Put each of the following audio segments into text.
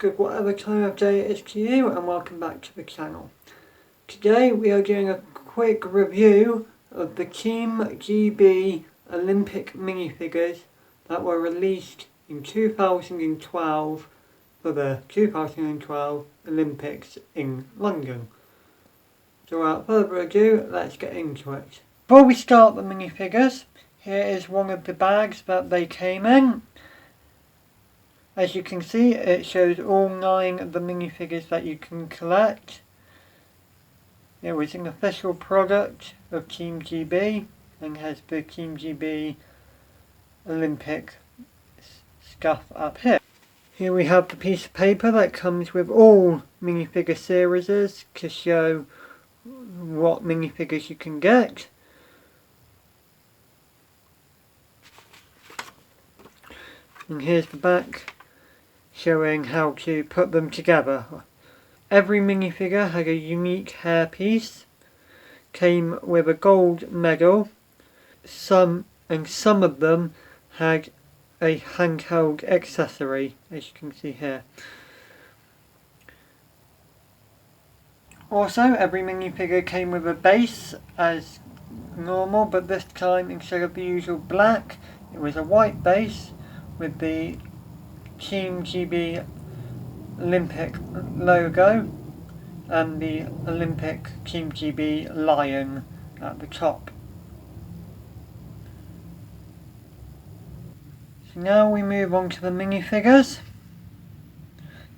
good whatever time of day it is to you, and welcome back to the channel. Today we are doing a quick review of the Team GB Olympic minifigures that were released in 2012 for the 2012 Olympics in London. So without further ado, let's get into it. Before we start the minifigures, here is one of the bags that they came in. As you can see, it shows all 9 of the minifigures that you can collect. It was an official product of Team GB and has the Team GB Olympic stuff up here. Here we have the piece of paper that comes with all minifigure series to show what minifigures you can get. And here's the back showing how to put them together. Every minifigure had a unique hairpiece, came with a gold medal, some of them had a handheld accessory, as you can see here. Also, every minifigure came with a base as normal, but this time instead of the usual black, it was a white base with the Team GB Olympic logo and the Olympic Team GB lion at the top. So now we move on to the minifigures.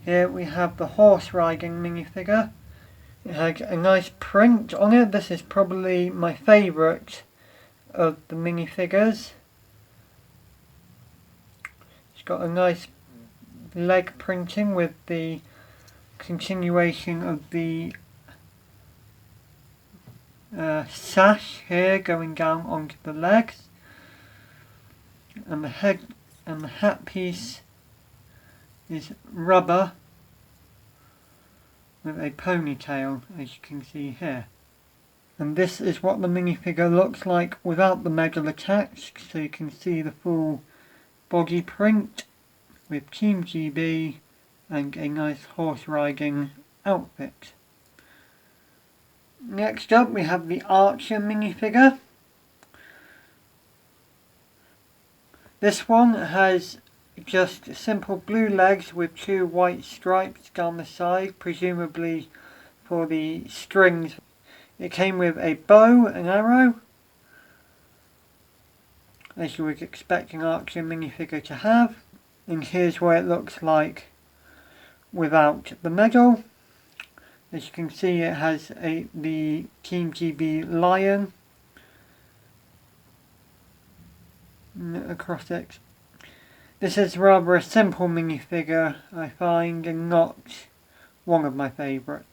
Here we have the horse riding minifigure. It had a nice print on it. This is probably my favourite of the minifigures. It's got a nice leg printing with the continuation of the sash here going down onto the legs, and the head and the hat piece is rubber with a ponytail, as you can see here. And this is what the minifigure looks like without the medal attached, so you can see the full body print with Team GB and a nice horse riding outfit. Next up we have the Archer minifigure. This one has just simple blue legs with 2 white stripes down the side, presumably for the strings. It came with a bow and arrow, as you would expect an Archer minifigure to have. And here's what it looks like without the medal. As you can see, it has the Team GB lion across it. This is rather a simple minifigure, I find, and not one of my favourites.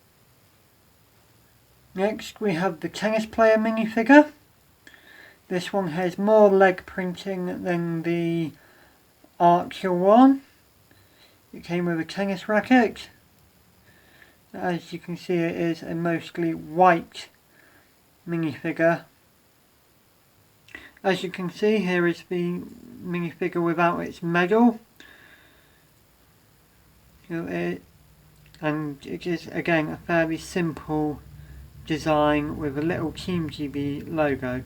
Next we have the tennis player minifigure. This one has more leg printing than the Archer one. It came with a tennis racket. As you can see, it is a mostly white minifigure. As you can see, here is the minifigure without its medal. And it is again a fairly simple design with a little Team GB logo.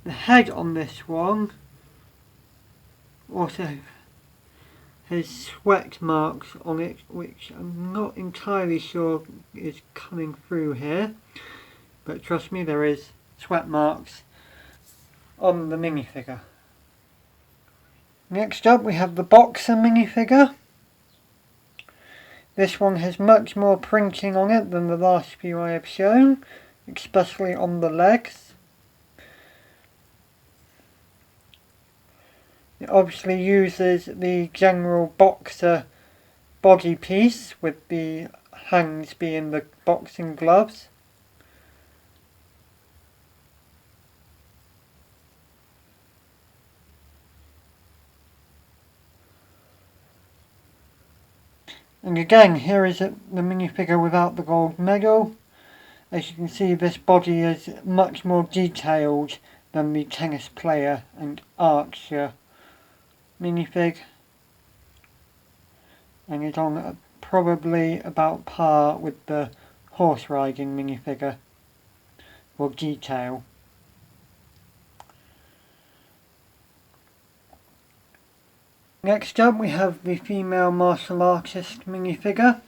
The head on this one also has sweat marks on it, which I'm not entirely sure is coming through here, but trust me, there is sweat marks on the minifigure. Next up we have the Boxer minifigure. This one has much more printing on it than the last few I have shown, especially on the legs. It obviously uses the general boxer body piece, with the hands being the boxing gloves. And again, here is the minifigure without the gold medal. As you can see, this body is much more detailed than the tennis player and Archer minifig. and is on probably about par with the horse riding minifigure for detail. Next up we have the female martial artist minifigure.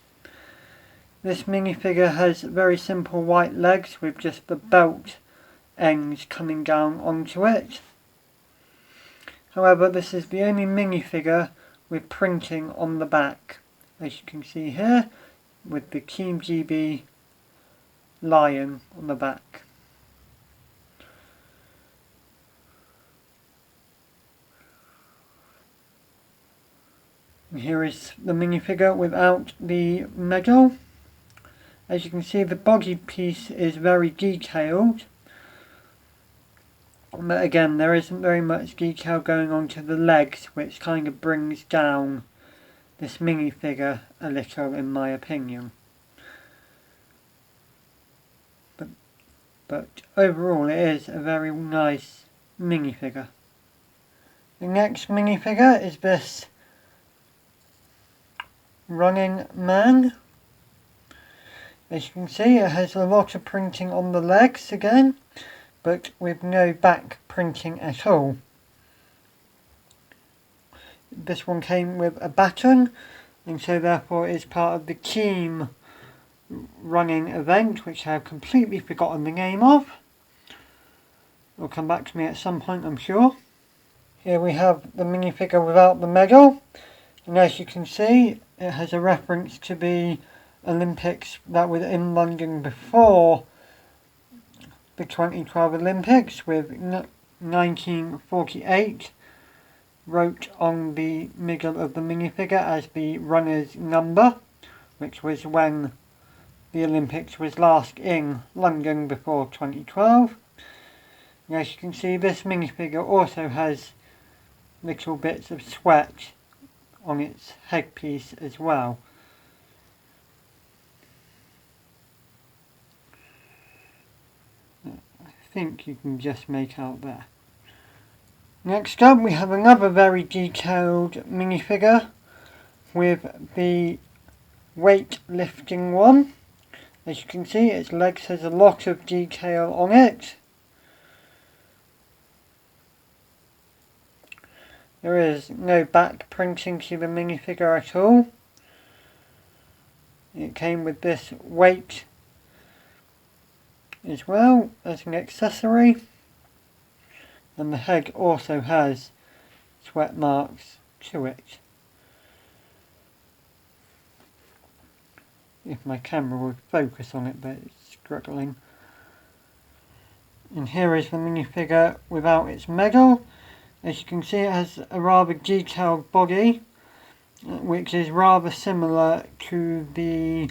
This minifigure has very simple white legs with just the belt ends coming down onto it. However, this is the only minifigure with printing on the back, as you can see here, with the Team GB lion on the back. And here is the minifigure without the medal. As you can see, the body piece is very detailed. But again, there isn't very much detail going on to the legs, which kind of brings down this minifigure a little, in my opinion. But overall, it is a very nice minifigure. The next minifigure is this running man. As you can see, it has a lot of printing on the legs again, but with no back printing at all. This one came with a baton, and so therefore is part of the team running event, which I have completely forgotten the name of. It'll come back to me at some point, I'm sure. Here we have the minifigure without the medal, and as you can see, it has a reference to the Olympics that was in London before the 2012 Olympics, with 1948 wrote on the middle of the minifigure as the runner's number, which was when the Olympics was last in London before 2012. And as you can see, this minifigure also has little bits of sweat on its headpiece as well. I think you can just make out there. Next up we have another very detailed minifigure with the weightlifting one. As you can see, its legs has a lot of detail on it. There is no back printing to the minifigure at all. It came with this weight as well as an accessory, and the head also has sweat marks to it. If my camera would focus on it, but it's struggling. And here is the minifigure without its medal. As you can see, it has a rather detailed body, which is rather similar to the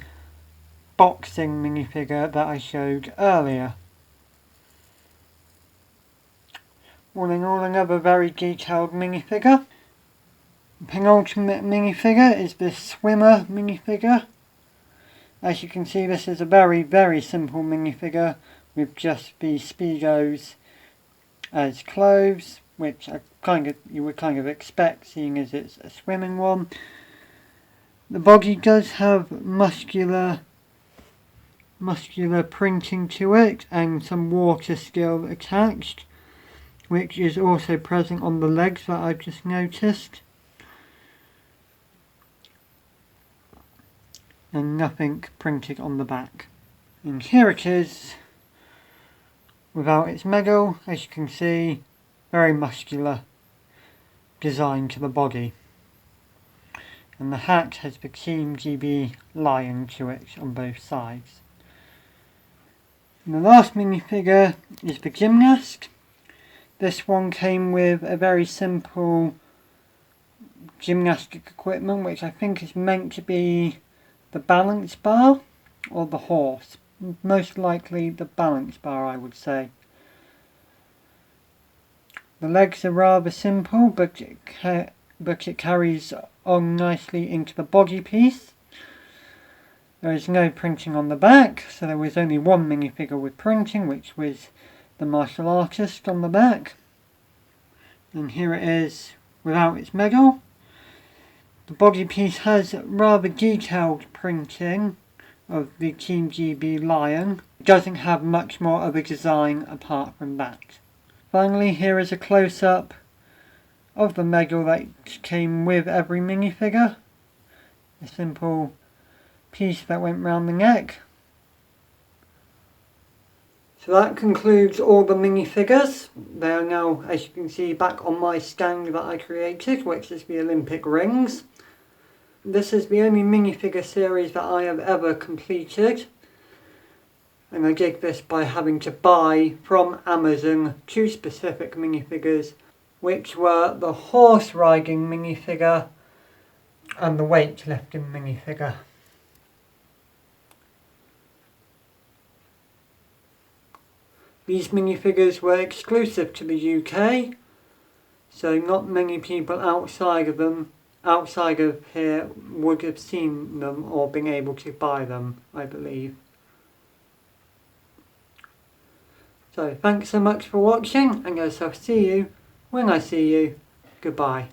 boxing minifigure that I showed earlier. All in all, another very detailed minifigure. The penultimate minifigure is this swimmer minifigure. As you can see, this is a very, very simple minifigure with just the Speedos as clothes, which you would kind of expect, seeing as it's a swimming one. The body does have muscular printing to it and some water skill attached, which is also present on the legs that I've just noticed. And nothing printed on the back. And here it is without its medal. As you can see, very muscular design to the body. And the hat has the Team GB lion to it on both sides. And the last minifigure is the Gymnast. This one came with a very simple gymnastic equipment, which I think is meant to be the balance bar or the horse. Most likely the balance bar, I would say. The legs are rather simple, but it carries on nicely into the body piece. There is no printing on the back, so there was only one minifigure with printing, which was the martial artist on the back. And here it is without its medal. The body piece has rather detailed printing of the Team GB lion. It doesn't have much more of a design apart from that. Finally, here is a close-up of the medal that came with every minifigure. A simple piece that went round the neck. So that concludes all the minifigures. They are now, as you can see, back on my stand that I created, which is the Olympic rings. This is the only minifigure series that I have ever completed. And I did this by having to buy from Amazon 2 specific minifigures, which were the horse riding minifigure and the weightlifting minifigure. These minifigures were exclusive to the UK, so not many people outside of here would have seen them or been able to buy them, I believe. So thanks so much for watching, and I shall see you when I see you. Goodbye.